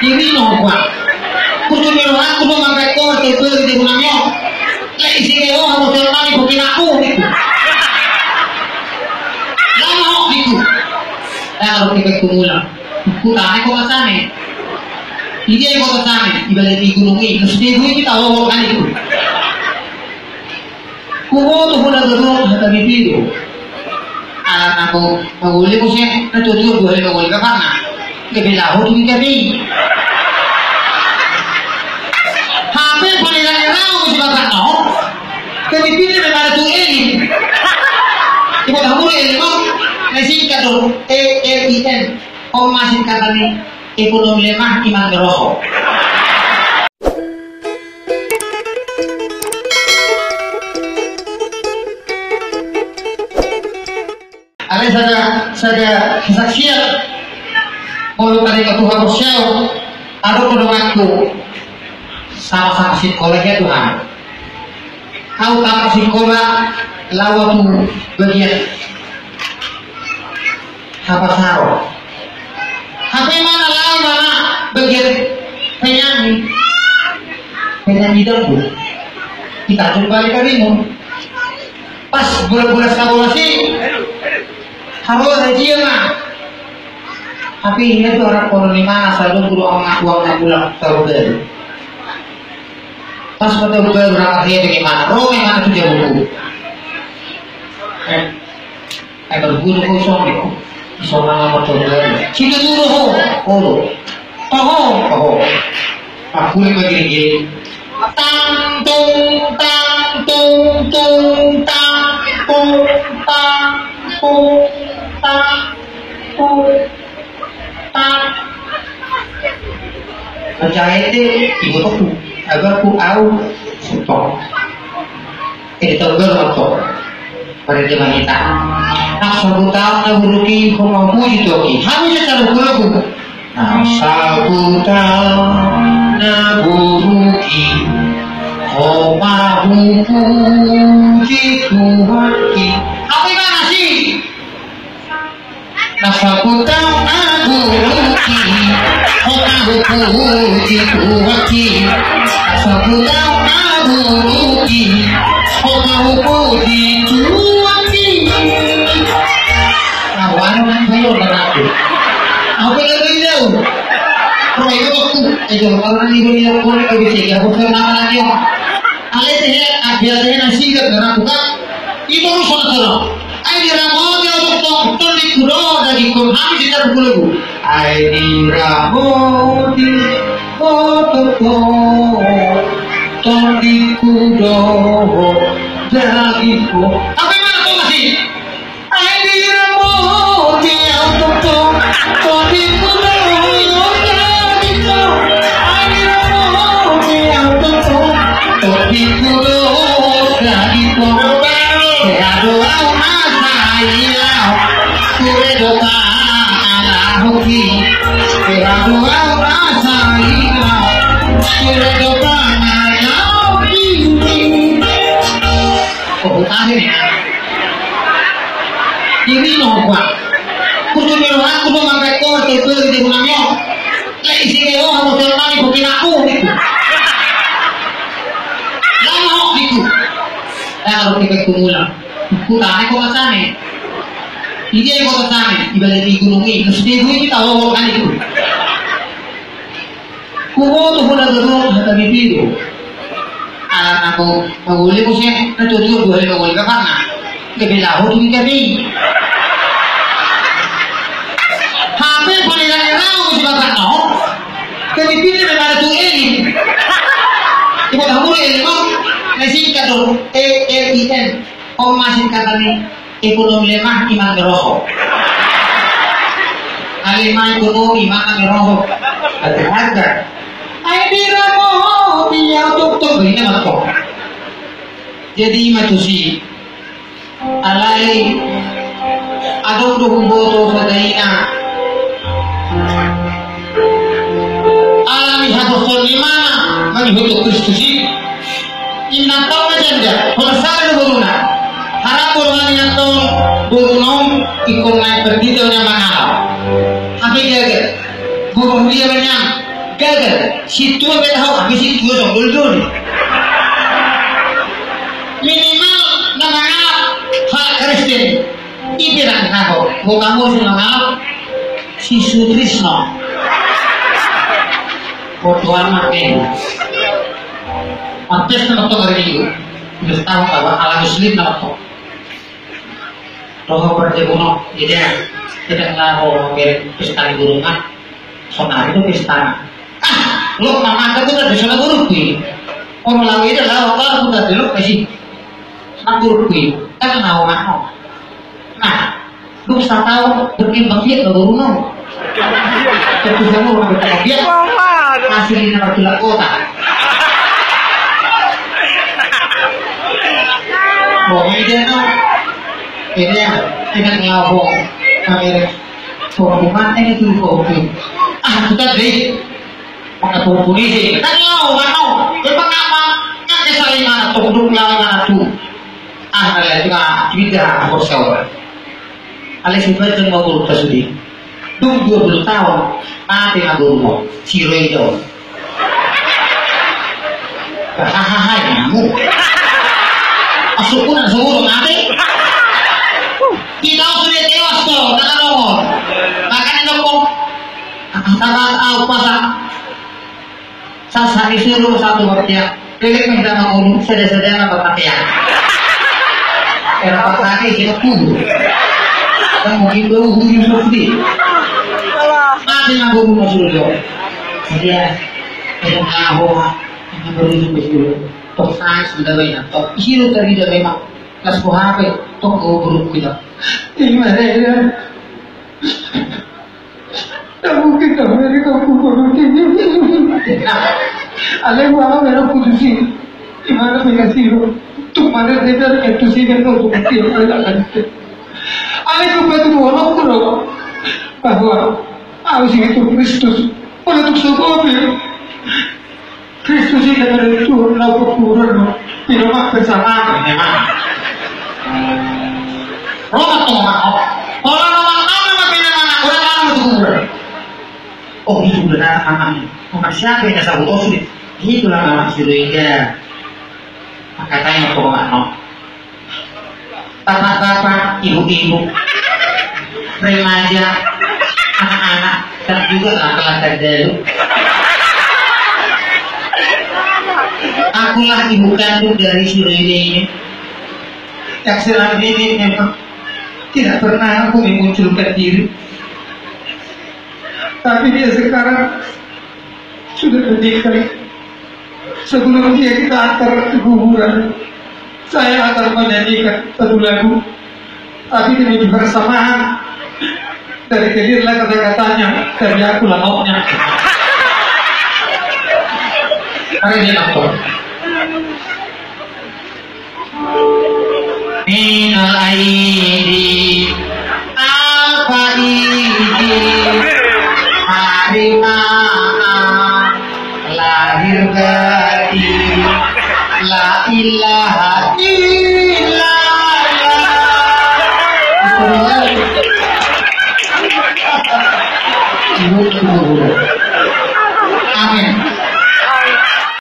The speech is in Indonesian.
Ini nomor. Kudu melu aku mau mangkat kor ke di rumahnya. Lek isi keo harus termani bikin aku gitu. Lama gitu. Kalau kita kumulang, kutane kok masane. Ini kok masane, ibarat di gunung ini. Terus di gunung kita bawa kan itu. Kuho tuh pun ada dulu kata video. Anak aku boleh kok sih, tujuh boleh boleh ke mana? Kebelah tuh kita ni. Hampir paling rau sebab no. Kepipin memang tu ini. Ibu kamu ini mau singkat dulu ELIN. Oh masih kata ni ekonomi lemah iman berokok. Ada saja kesaksian kalau tadi Tuhan bersyukur ada pedomanku sama-sama psikolognya Tuhan. Kau tak psikolog lawan tu bagian apa saro? Apa mana lawan mana bagian penyanyi dangdut. Kita jumpa di karimu. Pas bulan-bulan sekolasi harus haji mah. Tapi ini tuh orang koloni mana selalu guru orang uang bulan tahun. Pas betul berangkat dia bagaimana? Oh yang mana tuh dia buku? Berguru kosong itu. Soalnya nomor tahun. Kita dulu tahu. Aku yang begini. Tang tung tang tung tung tang tung tang tung tang tung tang. Percaya itu ibu tuh agar ku au support. Ini tahu betul pada zaman kita. Asal tahu na buruki kau mampu itu oke. Harus cara guru. Asal tahu na buruki kau mampu itu oke. Apa mana sih? Asal tahu na buruki kau mampu itu oke. Asal tahu na buruki kau mampu itu oke. Kawan saya udah aku. Apa yang beliau? Kalau itu aku, itu orang ibu dia pun kalau bisa aku kenal lagi. Alih ada nasi ke aku kan? Itu urusan terus. Ayo ramon dia untuk tolik kudo dari kumham kita berpuluh. Ayo ramon dia untuk tolik kudo dari kum. Apa yang mana kau masih? Ini nomor. Kudu melu aku mau mangkat kor ke di rumahnya. Lek isi keo harus termani bikin aku gitu. Lama gitu. Kalau kita kumulang, kutane kok masane. Ini kok masane, ibarat di gunung ini. Terus di gunung kita bawa kan itu. Kuho tuh pun ada dulu kata video. Anak aku boleh kok sih, tujuh boleh ke mana? Kebelah tuh kita ni. Hampir paling rau sebab no. Kepipin memang tu ini. Ibu kamu ini mau singkat dulu ELIN. Oh masih kata ni ekonomi lemah iman berokok. Lemah ekonomi iman berokok. Ada. Ayo diramo dia dokter ini macam. Jadi macam si alai adong do boto sa daina. Alami satu solimana menghidup Kristusi. Inna tahu aja Horsal buruna. Harap buruna yang tahu burunom ikut naik berdiri dengan mahal. Tapi dia burung dia banyak gagal. Situ apa tahu habis itu dong dulu. Minimal nama hak Kristen. Ibirang nako, mau kamu sih nama si Sutrisno. Fotoan makin. Pantes nama tu hari itu. Sudah tahu bahwa alam Muslim nama tu. Roh berjebuno, jadi tidak ngaruh mirip pesta gurungan. Sonar itu pesta. Lo nama anda tu dah disana guru kui. Orang lain dah lah, orang tu dah delok kasih. Sana guru kui, tak kenal mana. Nah, lu bisa tahu berkembang biak ke gurungan. Tentu saja orang berkembang biak. Hasilnya berkilat kota. Pokoknya dia tu, ini yang tidak ngabung, kami hubungan ini tu kopi. Kita beri, maka tu polisi, tak ngau, lepas apa? Kan kesaling mana tu, duduk lawan mana tu. Ada juga tidak bersawar. Alih sifat yang mau guru tersudi, 20 tahun, nanti nak guru si Roydo. Hahaha, kamu. Asukunan seguro nanti. Kita sudah tewas tuh, tak nongol. Makanya nongol. Tangan apa sah? Sasa disuruh satu waktunya. Pilih minta ngomong sedih-sedih apa pakaian. Era pakai kita kudu. Dan mungkin baru hujung seperti. Nanti ngomong masuk dulu. Dia itu ngomong baru dulu. Tok sains sebenarnya, tok hero tadi dah memang kelas HP, tok guru kita. Gimana ya? Tak mungkin dah mereka guru ini. Alih bawa mereka kudusi, gimana mereka hero? Tuh mana dia itu sih kan tu mesti ada kan? Alih kepada orang tu bahwa harus itu Kristus, orang tu sebab Kristus ini dari Tuhan lalu turun tidak bersamaan memang. Roma tu mau, orang apa anak orang itu turun. Oh itu benar anak ini. Siapa yang saya utus ini? Itulah anak Suriga. Katanya tu anak. Bapak-bapak, ibu-ibu, remaja, anak-anak dan juga laki-laki dulu. Akulah ibu kandung dari si Rene ini. Yang selama ini memang tidak pernah aku memunculkan diri. Tapi dia sekarang sudah menikah. Sebelum dia kita antar ke kuburan, saya akan menyanyikan satu lagu. Tapi demi bersamaan dari kedirlah kata-katanya, dari akulah maunya. Hari ini apa? Minal aidi al-faidi hari lahir gadi la ilaha illallah. Amin.